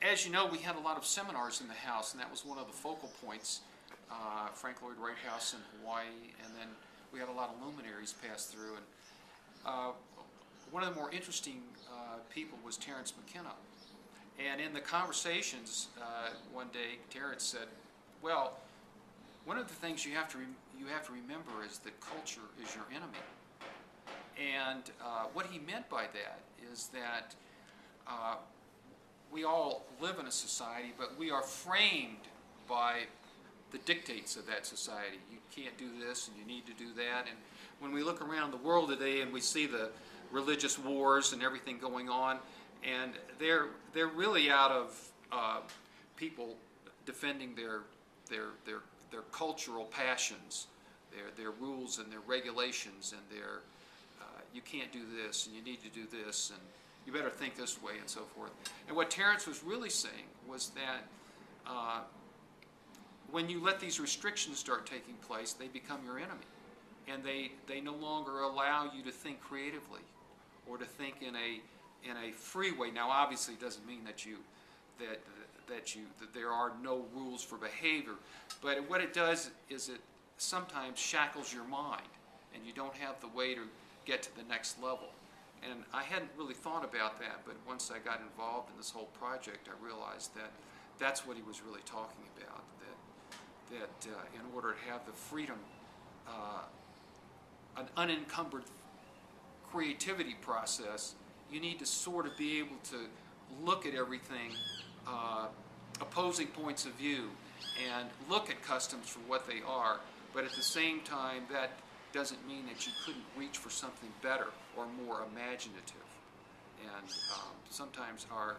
as you know, we had a lot of seminars in the house, and that was one of the focal points. Frank Lloyd Wright House in Hawaii, and then we had a lot of luminaries pass through. And one of the more interesting people was Terence McKenna. And in the conversations one day, Terence said, "Well, one of the things you have to remember is that culture is your enemy." And what he meant by that is that we all live in a society, but we are framed by the dictates of that society. You can't do this, and you need to do that. And when we look around the world today and we see the religious wars and everything going on, and they're really out of people defending their cultural passions, their rules and their regulations, and their you can't do this, and you need to do this, and you better think this way, and so forth. And what Terence was really saying was that when you let these restrictions start taking place, they become your enemy, and they no longer allow you to think creatively or to think in a free way. Now, obviously, it doesn't mean that there are no rules for behavior, but what it does is it sometimes shackles your mind, and you don't have the way to get to the next level. And I hadn't really thought about that, but once I got involved in this whole project, I realized that that's what he was really talking about, that in order to have the freedom, an unencumbered creativity process, you need to sort of be able to look at everything, opposing points of view, and look at customs for what they are, but at the same time, that doesn't mean that you couldn't reach for something better or more imaginative. And sometimes our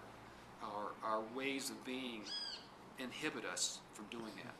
ways of being inhibit us from doing that.